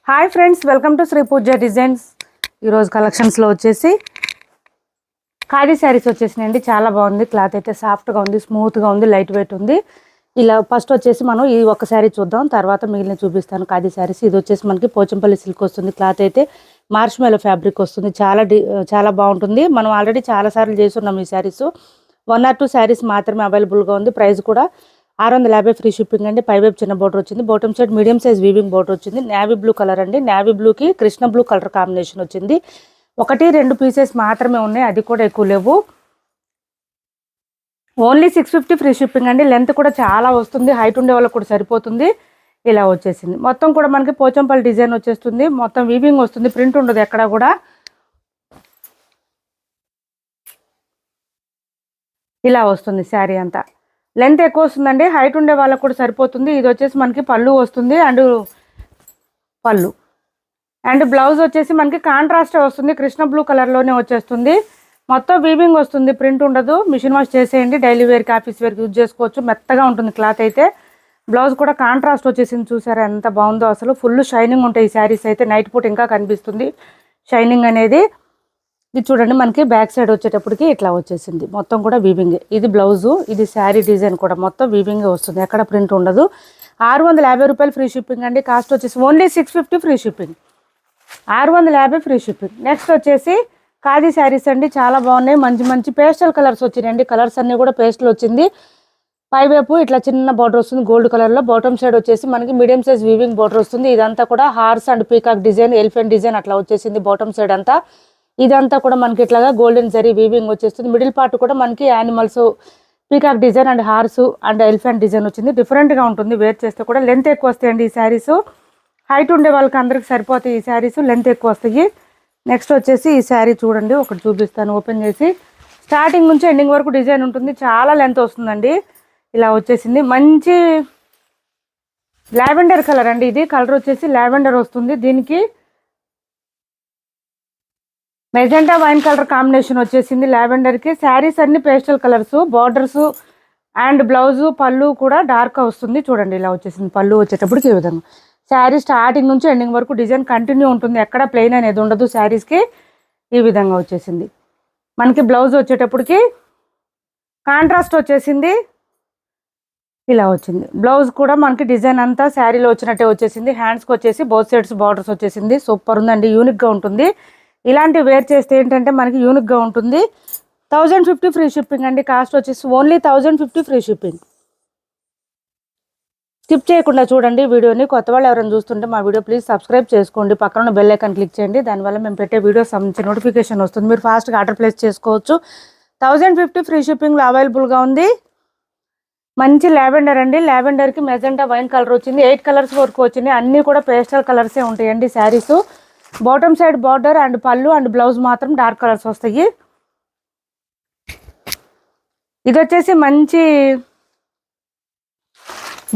Hi friends, welcome to Sri Pooja designs. ఈరోజు కలెక్షన్స్లో వచ్చేసి ఖాదీ శారీస్ వచ్చేసినాయండి. చాలా బాగుంది. క్లాత్ అయితే సాఫ్ట్గా ఉంది, స్మూత్గా ఉంది, లైట్ వెయిట్ ఉంది. ఇలా ఫస్ట్ వచ్చేసి మనం ఈ ఒక శారీ చూద్దాం, తర్వాత మిగిలిన చూపిస్తాను ఖాదీ శారీస్. ఇది వచ్చేసి మనకి పోచంపల్లి సిల్క్ వస్తుంది. క్లాత్ అయితే మార్ష్మెలో ఫ్యాబ్రిక్ వస్తుంది. చాలా బాగుంటుంది. మనం ఆల్రెడీ చాలాసార్లు చేస్తున్నాం ఈ శారీస్. 1 or 2 శారీస్ మాత్రమే అవైలబుల్గా ఉంది. ప్రైస్ కూడా 650 ఫ్రీ షిప్పింగ్ అండి. పైవైపు చిన్న బోర్డర్ వచ్చింది. Bottom side medium size weaving border వచ్చింది. నేవీ బ్లూ కలర్ అండి. నేవీ బ్లూకి కృష్ణ బ్లూ కలర్ కాంబినేషన్ వచ్చింది. 1-2 పీసెస్ మాత్రమే ఉన్నాయి, అది కూడా ఎక్కువ లేవు. ఓన్లీ 650 ఫ్రీ షిప్పింగ్ అండి. లెంత్ కూడా చాలా వస్తుంది, హైట్ ఉండే వాళ్ళకి కూడా సరిపోతుంది. ఇలా వచ్చేసింది. మొత్తం కూడా మనకి పోచంపల్లి డిజైన్ వచ్చేస్తుంది. మొత్తం వీవింగ్ వస్తుంది, ప్రింట్ ఉండదు ఎక్కడ కూడా. ఇలా వస్తుంది శారీ అంతా. లెంత్ ఎక్కువ వస్తుందండి, హైట్ ఉండే వాళ్ళకు కూడా సరిపోతుంది. ఇది వచ్చేసి మనకి పళ్ళు వస్తుంది, అండ్ బ్లౌజ్ వచ్చేసి మనకి కాంట్రాస్ట్ వస్తుంది. కృష్ణ బ్లూ కలర్లోనే వచ్చేస్తుంది. మొత్తం వీవింగ్ వస్తుంది, ప్రింట్ ఉండదు. మిషన్ వాష్ చేసేయండి, డైలీ వేర్కి ఆఫీస్ వేర్కి యూజ్ చేసుకోవచ్చు. మెత్తగా ఉంటుంది క్లాత్ అయితే. బ్లౌజ్ కూడా కాంట్రాస్ట్ వచ్చేసింది. చూసారా ఎంత బాగుందో అసలు. ఫుల్ షైనింగ్ ఉంటాయి ఈ శారీస్ అయితే. నైట్ పూట ఇంకా కనిపిస్తుంది షైనింగ్ అనేది. ఇది చూడండి, మనకి బ్యాక్ సైడ్ వచ్చేటప్పటికి ఇట్లా వచ్చేసింది. మొత్తం కూడా వీవింగ్. ఇది బ్లౌజు, ఇది శారీ డిజైన్ కూడా మొత్తం వీవింగ్ వస్తుంది, ఎక్కడ ప్రింట్ ఉండదు. 650 రూపాయలు ఫ్రీ షిప్పింగ్ అండి. కాస్ట్ వచ్చేసి only 650 free shipping. 650 free shipping. Next వచ్చేసి ఖాదీ శారీస్ అండి. చాలా బాగున్నాయి. మంచి మంచి పేస్టల్ కలర్స్ వచ్చినాయండి. కలర్స్ అన్నీ కూడా పేస్టల్ వచ్చింది. పైవైపు ఇట్లా చిన్న బార్డర్ వస్తుంది గోల్డ్ కలర్లో. బాటమ్ సైడ్ వచ్చేసి మనకి మీడియం సైజ్ వీవింగ్ బార్డర్ వస్తుంది. ఇదంతా కూడా horse and peacock design, elephant design అట్లా వచ్చేసింది బాటమ్ సైడ్ అంతా. ఇదంతా కూడా మనకి ఇట్లాగా గోల్డెన్ జరీ వీవింగ్ వచ్చేస్తుంది. మిడిల్ పార్ట్ కూడా మనకి animals, peacock design and horse and elephant design వచ్చింది. డిఫరెంట్గా ఉంటుంది. వేర్ చేస్తే కూడా లెంత్ ఎక్కువ వస్తాయండి ఈ శారీస్. హైట్ ఉండే వాళ్ళకి అందరికి సరిపోతాయి ఈ శారీస్, లెంత్ ఎక్కువ వస్తాయి. నెక్స్ట్ వచ్చేసి ఈ శారీ చూడండి, ఒకటి చూపిస్తాను ఓపెన్ చేసి. స్టార్టింగ్ నుంచి ఎండింగ్ వరకు డిజైన్ ఉంటుంది. చాలా లెంత్ వస్తుందండి. ఇలా వచ్చేసింది. మంచి లావెండర్ కలర్ అండి. ఇది కలర్ వచ్చేసి లావెండర్ వస్తుంది. దీనికి మెజెంటా వైన్ కలర్ కాంబినేషన్ వచ్చేసింది లావెండర్కి. శారీస్ అన్ని pastel colours. Borders and blouse పళ్ళు కూడా డార్క్ వస్తుంది. చూడండి ఇలా వచ్చేసింది. పళ్ళు వచ్చేటప్పటికి ఈ విధంగా. శారీ స్టార్టింగ్ నుంచి ఎండింగ్ వరకు డిజైన్ కంటిన్యూ ఉంటుంది, ఎక్కడ ప్లెయిన్ అనేది ఉండదు శారీస్కి. ఈ విధంగా వచ్చేసింది. మనకి బ్లౌజ్ వచ్చేటప్పటికి కాంట్రాస్ట్ వచ్చేసింది. ఇలా వచ్చింది. బ్లౌజ్ కూడా మనకి డిజైన్ అంతా శారీలో వచ్చినట్టే వచ్చేసింది. హ్యాండ్స్కి వచ్చేసి బోత్ సైడ్స్ బార్డర్స్ వచ్చేసింది. సూపర్ ఉందండి, యూనిక్గా ఉంటుంది. ఇలాంటి వేర్ చేస్తే ఏంటంటే మనకి యూనిక్గా ఉంటుంది. 1050 ఫ్రీ షిప్పింగ్ అండి. కాస్ట్ వచ్చేసి ఓన్లీ 1050 ఫ్రీ షిప్పింగ్. స్కిప్ చేయకుండా చూడండి వీడియోని. కొత్త వాళ్ళు ఎవరైనా చూస్తుంటే మా వీడియో ప్లీజ్ సబ్స్క్రైబ్ చేసుకోండి. పక్కన ఉన్న బెల్ ఐకాన్ క్లిక్ చేయండి. దానివల్ల మేము పెట్టే వీడియోస్ సంబంధించి నోటిఫికేషన్ వస్తుంది. మీరు ఫాస్ట్గా ఆర్డర్ ప్లేస్ చేసుకోవచ్చు. 1050 ఫ్రీ షిప్పింగ్లో అవైలబుల్గా ఉంది. మంచి లావెండర్ అండి. లావెండర్కి మెజెంటా వైన్ కలర్ వచ్చింది. 8 కలర్స్ వరకు వచ్చినాయి. అన్నీ కూడా పేస్టల్ కలర్సే ఉంటాయండి saris. Bottom side border and పళ్ళు అండ్ బ్లౌజ్ మాత్రం డార్క్ కలర్స్ వస్తాయి. ఇది వచ్చేసి మంచి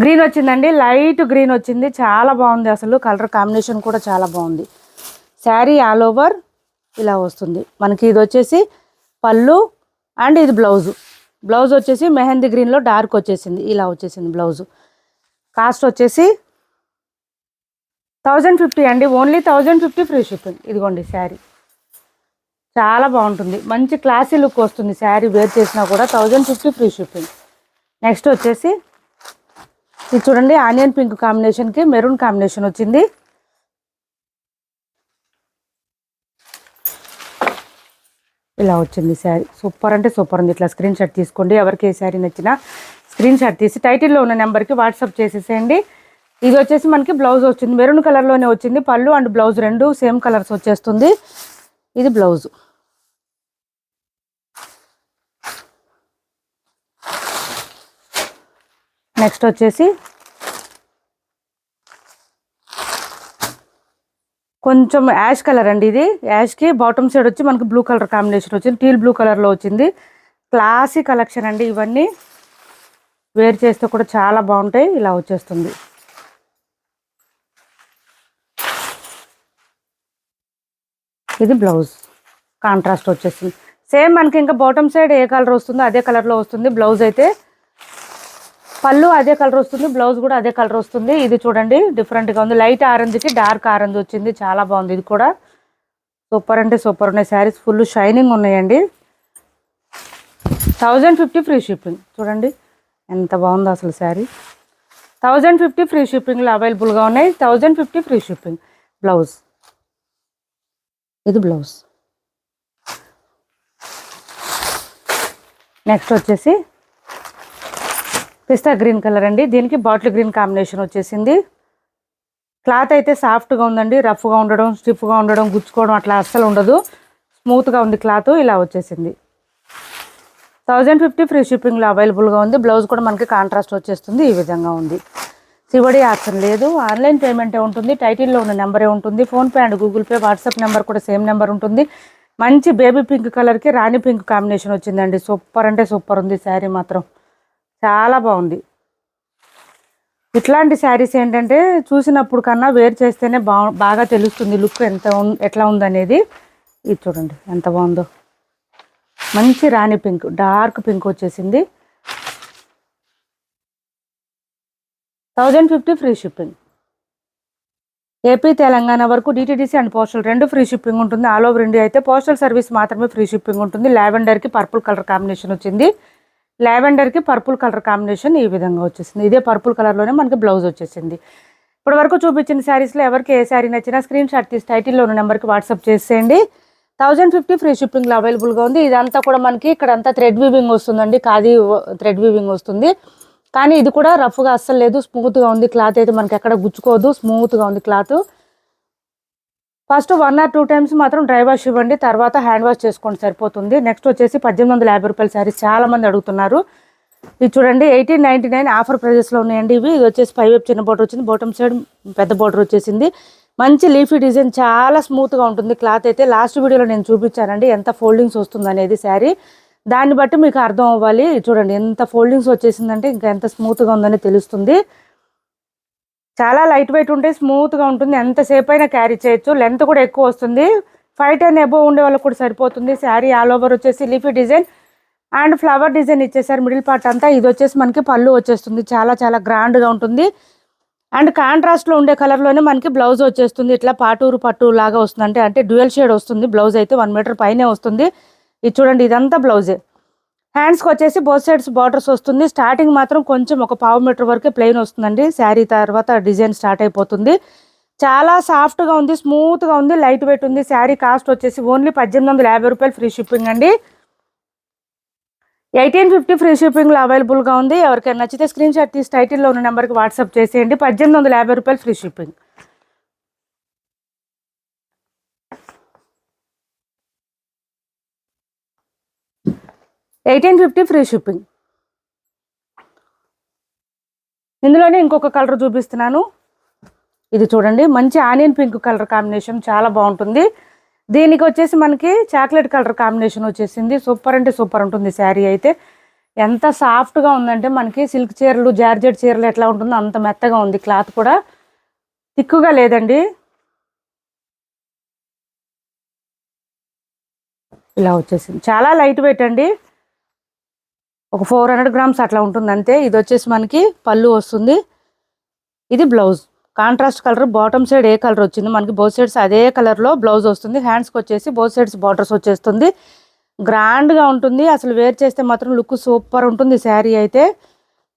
గ్రీన్ వచ్చిందండి. లైట్ గ్రీన్ వచ్చింది. చాలా బాగుంది అసలు. కలర్ కాంబినేషన్ కూడా చాలా బాగుంది. శారీ ఆల్ ఓవర్ ఇలా వస్తుంది మనకి. ఇది వచ్చేసి పళ్ళు అండ్ ఇది బ్లౌజు. బ్లౌజ్ వచ్చేసి మెహందీ గ్రీన్లో డార్క్ వచ్చేసింది. ఇలా వచ్చేసింది బ్లౌజు. కాస్ట్ వచ్చేసి 1050 అండి. Only 1050 free shipping. ఇదిగోండి శారీ. చాలా బాగుంటుంది. మంచి క్లాసీ లుక్ వస్తుంది శారీ వేర్ చేసినా కూడా. 1050 ఫ్రీ షిప్పింగ్. నెక్స్ట్ వచ్చేసి ఇది చూడండి, ఆనియన్ పింక్ కాంబినేషన్కి మెరూన్ కాంబినేషన్ వచ్చింది. ఇలా వచ్చింది శారీ. సూపర్ అంటే సూపర్ ఉంది. ఇట్లా స్క్రీన్ షాట్ తీసుకోండి. ఎవరికి ఏ శారీ నచ్చినా స్క్రీన్ షాట్ తీసి టైటిల్లో ఉన్న నెంబర్కి వాట్సాప్ చేసేసేయండి. ఇది వచ్చేసి మనకి బ్లౌజ్ వచ్చింది. మెరూన్ కలర్లోనే వచ్చింది. పళ్ళు అండ్ బ్లౌజ్ రెండు సేమ్ కలర్స్ వచ్చేస్తుంది. ఇది బ్లౌజు. నెక్స్ట్ వచ్చేసి కొంచెం యాష్ కలర్ అండి. ఇది యాష్కి బాటమ్ సైడ్ వచ్చి మనకి బ్లూ కలర్ కాంబినేషన్ వచ్చింది. టీల్ బ్లూ కలర్లో వచ్చింది. క్లాసీ కలెక్షన్ అండి. ఇవన్నీ వేర్ చేస్తే కూడా చాలా బాగుంటాయి. ఇలా వచ్చేస్తుంది. ఇది బ్లౌజ్ కాంట్రాస్ట్ వచ్చేసింది. సేమ్ మనకి ఇంకా బాటమ్ సైడ్ ఏ కలర్ వస్తుందో అదే కలర్లో వస్తుంది బ్లౌజ్ అయితే. పళ్ళు అదే కలర్ వస్తుంది, బ్లౌజ్ కూడా అదే కలర్ వస్తుంది. ఇది చూడండి డిఫరెంట్గా ఉంది, లైట్ ఆరెంజ్కి డార్క్ ఆరెంజ్ వచ్చింది, చాలా బాగుంది. ఇది కూడా సూపర్ అంటే సూపర్ ఉన్నాయి శారీస్, ఫుల్ షైనింగ్ ఉన్నాయండి. 1050 ఫ్రీ షిప్పింగ్. చూడండి ఎంత బాగుందో అసలు శారీ. 1050 ఫ్రీ షిప్పింగ్లో అవైలబుల్గా ఉన్నాయి. 1050 ఫ్రీ షిప్పింగ్. బ్లౌజ్, ఇది బ్లౌజ్. నెక్స్ట్ వచ్చేసి పిస్తా గ్రీన్ కలర్ అండి, దీనికి బాటిల్ గ్రీన్ కాంబినేషన్ వచ్చేసింది. క్లాత్ అయితే సాఫ్ట్గా ఉందండి, రఫ్గా ఉండడం, స్టిఫ్గా ఉండడం, గుచ్చుకోవడం అట్లా అస్సలు ఉండదు, స్మూత్గా ఉంది క్లాత్. ఇలా వచ్చేసింది. 1050 ఫ్రీ షిప్పింగ్లో అవైలబుల్గా ఉంది. బ్లౌజ్ కూడా మనకి కాంట్రాస్ట్ వచ్చేస్తుంది, ఈ విధంగా ఉంది. సివడి ఆప్షన్ లేదు, ఆన్లైన్ పేమెంటే ఉంటుంది. టైటిల్లో ఉన్న నెంబరే ఉంటుంది. PhonePe and Google pay, WhatsApp number కూడా సేమ్ నెంబర్ ఉంటుంది. మంచి బేబీ పింక్ కలర్కి రాణి పింక్ కాంబినేషన్ వచ్చిందండి, సూపర్ అంటే సూపర్ ఉంది శారీ మాత్రం, చాలా బాగుంది. ఇట్లాంటి శారీస్ ఏంటంటే చూసినప్పుడు కన్నా వేర్ చేస్తేనే బాగా తెలుస్తుంది లుక్ ఎట్లా ఉందనేది. ఇది చూడండి ఎంత బాగుందో, మంచి రాణి పింక్, డార్క్ పింక్ వచ్చేసింది. 1050 ఫ్రీ షిప్పింగ్. ఏపీ తెలంగాణ వరకు డిటీడీసీ అండ్ పోస్టల్ రెండు ఫ్రీ షిప్పింగ్ ఉంటుంది. ఆల్ ఓవర్ ఇండియా అయితే పోస్టల్ సర్వీస్ మాత్రమే ఫ్రీ షిప్పింగ్ ఉంటుంది. లావెండర్కి పర్పుల్ కలర్ కాంబినేషన్ వచ్చింది, లావెండర్కి పర్పుల్ కలర్ కాంబినేషన్ ఈ విధంగా వచ్చేసింది. ఇదే పర్పుల్ కలర్లోనే మనకి బ్లౌజ్ వచ్చేసింది. ఇప్పటి వరకు చూపించిన శారీస్లో ఎవరికి ఏ శారీ నచ్చినా స్క్రీన్ షాట్ తీసి టైటిల్లో ఉన్న నెంబర్కి వాట్సాప్ చేసేయండి. 1050 ఫ్రీ షిప్పింగ్లో అవైలబుల్గా ఉంది. ఇదంతా కూడా మనకి ఇక్కడంతా థ్రెడ్ వీవింగ్ వస్తుందండి, ఖాదీ థ్రెడ్ వీవింగ్ వస్తుంది. కానీ ఇది కూడా రఫ్గా అస్సలు లేదు, స్మూత్గా ఉంది క్లాత్ అయితే, మనకి ఎక్కడ గుచ్చుకోదు, స్మూత్గా ఉంది క్లాత్. ఫస్ట్ 1 or 2 టైమ్స్ మాత్రం డ్రై వాష్ ఇవ్వండి, తర్వాత హ్యాండ్ వాష్ చేసుకోండి సరిపోతుంది. నెక్స్ట్ వచ్చేసి 1850 రూపాయల శారీస్ చాలామంది అడుగుతున్నారు. ఇది చూడండి 1899 ఆఫర్ ప్రైజెస్లో ఉన్నాయండి ఇవి. ఇది వచ్చేసి 5 వైపు చిన్న బోర్డర్ వచ్చింది, బాటమ్ సైడ్ పెద్ద బోర్డర్ వచ్చేసింది. మంచి లీఫీ డిజైన్, చాలా స్మూత్గా ఉంటుంది క్లాత్ అయితే. లాస్ట్ వీడియోలో నేను చూపించానండి ఎంత ఫోల్డింగ్స్ వస్తుంది అనేది శారీ, దాన్ని బట్టి మీకు అర్థం అవ్వాలి. చూడండి ఎంత ఫోల్డింగ్స్ వచ్చేసిందంటే ఇంకా ఎంత స్మూత్గా ఉందని తెలుస్తుంది. చాలా లైట్ వెయిట్ ఉంటే స్మూత్గా ఉంటుంది, ఎంతసేపు అయినా క్యారీ చేయొచ్చు. లెంత్ కూడా ఎక్కువ వస్తుంది, 5'10" అబోవ్ ఉండే వాళ్ళకి కూడా సరిపోతుంది. శారీ ఆల్ ఓవర్ వచ్చేసి leafy design and flower design ఇచ్చేసారు మిడిల్ పార్ట్ అంతా. ఇది వచ్చేసి మనకి పళ్ళు వచ్చేస్తుంది, చాలా చాలా గ్రాండ్గా ఉంటుంది. అండ్ కాంట్రాస్ట్లో ఉండే కలర్లోనే మనకి బ్లౌజ్ వచ్చేస్తుంది. ఇట్లా పాటూరు పట్టు లాగా వస్తుంది, అంటే డ్యూయల్ షేడ్ వస్తుంది. బ్లౌజ్ అయితే 1 మీటర్ పైనే వస్తుంది. ఇది చూడండి ఇదంతా బ్లౌజే. హ్యాండ్స్కి వచ్చేసి బోత్ సైడ్స్ బార్డర్స్ వస్తుంది. స్టార్టింగ్ మాత్రం కొంచెం ఒక 1/2 మీటర్ వరకే ప్లెయిన్ వస్తుందండి, శారీ తర్వాత డిజైన్ స్టార్ట్ అయిపోతుంది. చాలా సాఫ్ట్గా ఉంది, స్మూత్గా ఉంది, లైట్ వెయిట్ ఉంది. శారీ కాస్ట్ వచ్చేసి ఓన్లీ 1850 రూపాయలు ఫ్రీ షిప్పింగ్ అండి. 1850 ఫ్రీ షిప్పింగ్లో అవైలబుల్గా ఉంది. ఎవరికైనా నచ్చితే స్క్రీన్ షాట్ తీసి టైటిల్లో ఉన్న నెంబర్కి వాట్సాప్ చేసేయండి. 1850 రూపాయలు ఫ్రీ షిప్పింగ్. 1850 free shipping. ఇందులోనే ఇంకొక కలర్ చూపిస్తున్నాను. ఇది చూడండి మంచి ఆనియన్ పింక్ కలర్ కాంబినేషన్, చాలా బాగుంటుంది. దీనికి వచ్చేసి మనకి చాక్లెట్ కలర్ కాంబినేషన్ వచ్చేసింది. సూపర్ అంటే సూపర్ ఉంటుంది శారీ అయితే. ఎంత సాఫ్ట్గా ఉందంటే మనకి సిల్క్ చీరలు, జార్జెట్ చీరలు ఎట్లా ఉంటుందో అంత మెత్తగా ఉంది. క్లాత్ కూడా తిక్కుగా లేదండి, ఇలా వచ్చేసింది. చాలా లైట్ వెయిట్ అండి, ఒక 400 గ్రామ్స్ అట్లా ఉంటుంది అంతే. ఇది వచ్చేసి మనకి పళ్ళు వస్తుంది. ఇది blouse, contrast colour. Bottom side ఏ కలర్ వచ్చింది మనకి బోత్ సైడ్స్ అదే కలర్లో బ్లౌజ్ వస్తుంది. హ్యాండ్స్కి వచ్చేసి బోత్ సైడ్స్ బార్డర్స్ వచ్చేస్తుంది. గ్రాండ్గా ఉంటుంది, అసలు వేర్ చేస్తే మాత్రం లుక్ సూపర్ ఉంటుంది శారీ అయితే.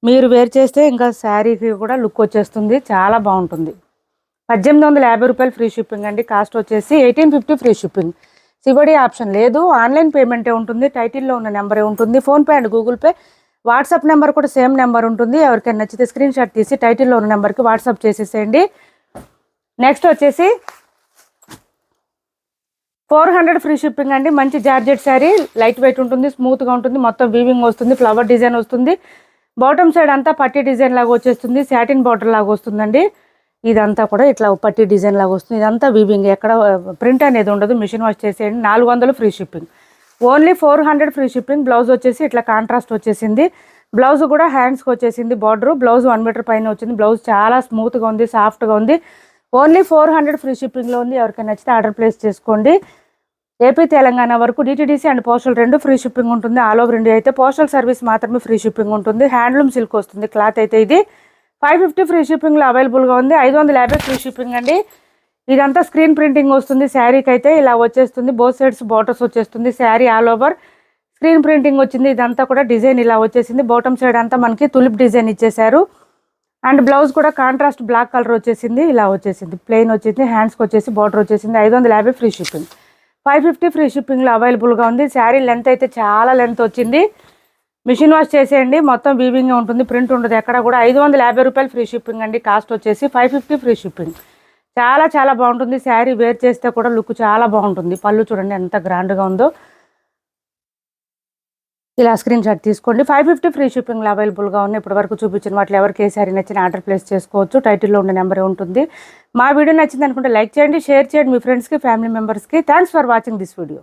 మీరు వేర్ చేస్తే ఇంకా శారీకి కూడా లుక్ వచ్చేస్తుంది, చాలా బాగుంటుంది. 1850 రూపాయలు ఫ్రీ షిప్పింగ్ అండి. కాస్ట్ వచ్చేసి 1850 ఫ్రీ షిప్పింగ్. సివడి ఆప్షన్ లేదు, ఆన్లైన్ పేమెంటే ఉంటుంది. టైటిల్లో ఉన్న నెంబరే ఉంటుంది. PhonePe and Google pay, WhatsApp number కూడా సేమ్ నెంబర్ ఉంటుంది. ఎవరికైనా నచ్చితే స్క్రీన్ షాట్ తీసి టైటిల్లో ఉన్న నెంబర్కి వాట్సాప్ చేసేసేయండి. నెక్స్ట్ వచ్చేసి 400 ఫ్రీ షిప్పింగ్ అండి. మంచి జార్జెట్ శారీ, లైట్ వెయిట్ ఉంటుంది, స్మూత్గా ఉంటుంది, మొత్తం వీవింగ్ వస్తుంది, ఫ్లవర్ డిజైన్ వస్తుంది. బాటమ్ సైడ్ అంతా పట్టీ డిజైన్ లాగా వచ్చేస్తుంది, సాటిన్ బార్డర్ లాగా వస్తుందండి. ఇదంతా కూడా ఇట్లా పట్టీ డిజైన్ లాగా వస్తుంది. ఇదంతా వీవింగ్, ఎక్కడ ప్రింట్ అనేది ఉండదు. మిషన్ వాష్ చేసేయండి. 400 free shipping. Only 400 free shipping. Blouse వచ్చేసి ఇట్లా కాంట్రాస్ట్ వచ్చేసింది. బ్లౌజ్ కూడా హ్యాండ్స్కి వచ్చేసింది బార్డర్. బ్లౌజ్ 1 మీటర్ పైన వచ్చింది. బ్లౌజ్ చాలా స్మూత్గా ఉంది, సాఫ్ట్గా ఉంది. ఓన్లీ 400 ఫ్రీ షిప్పింగ్లో ఉంది. ఎవరికైనా నచ్చితే ఆర్డర్ ప్లేస్ చేసుకోండి. ఏపీ తెలంగాణ వరకు DTDC and postal 2 free shipping ఉంటుంది. ఆల్ ఓవర్ ఇండియా అయితే పోస్టల్ సర్వీస్ మాత్రమే ఫ్రీ షిప్పింగ్ ఉంటుంది. హ్యాండ్లూమ్ సిల్క్ వస్తుంది క్లాత్ అయితే. ఇది 550 ఫ్రీ షిప్పింగ్లో అవైలబుల్గా ఉంది. 550 ఫ్రీ షిప్పింగ్ అండి. ఇదంతా స్క్రీన్ ప్రింటింగ్ వస్తుంది. శారీకి అయితే ఇలా వచ్చేస్తుంది. బోత్ సైడ్స్ బార్డర్స్ వచ్చేస్తుంది. Sari all over screen printing వచ్చింది. ఇదంతా కూడా డిజైన్ ఇలా వచ్చేసింది. బాటమ్ సైడ్ అంతా మనకి తులిప్ డిజైన్ ఇచ్చేసారు. అండ్ బ్లౌజ్ కూడా కాంట్రాస్ట్ బ్లాక్ కలర్ వచ్చేసింది. ఇలా వచ్చేసింది. ప్లెయిన్ వచ్చింది. హ్యాండ్స్కి వచ్చేసి బార్డర్ వచ్చేసింది. 550 ఫ్రీ షిప్పింగ్. 550 ఫ్రీ షిప్పింగ్లో అవైలబుల్గా ఉంది. శారీ లెంత్ అయితే చాలా లెంత్ వచ్చింది. మిషన్ వాష్ చేసేయండి. మొత్తం వీవింగ్ ఉంటుంది. ప్రింట్ ఉండదు ఎక్కడ కూడా. 550 రూపాయలు ఫ్రీ షిప్పింగ్ అండి. కాస్ట్ వచ్చేసి 550 ఫ్రీ షిప్పింగ్. చాలా చాలా బాగుంటుంది. శారీ వేర్ చేస్తే కూడా లుక్ చాలా బాగుంటుంది. పళ్ళు చూడండి ఎంత గ్రాండ్గా ఉందో. ఇలా స్క్రీన్ షాట్ తీసుకోండి. 550 ఫ్రీ షిప్పింగ్లో అవైలబుల్గా ఉన్నాయి. ఇప్పటి వరకు చూపించిన వాటిలో ఎవరికి ఏ శారీ నచ్చిన ఆర్డర్ ప్లేస్ చేసుకోవచ్చు. టైటిల్లో ఉండే నెంబరే ఉంటుంది. మా వీడియో నచ్చింది అనుకుంటే లైక్ చేయండి, షేర్ చేయండి మీ ఫ్రెండ్స్కి, ఫ్యామిలీ మెంబర్స్కి. Thanks for watching this video.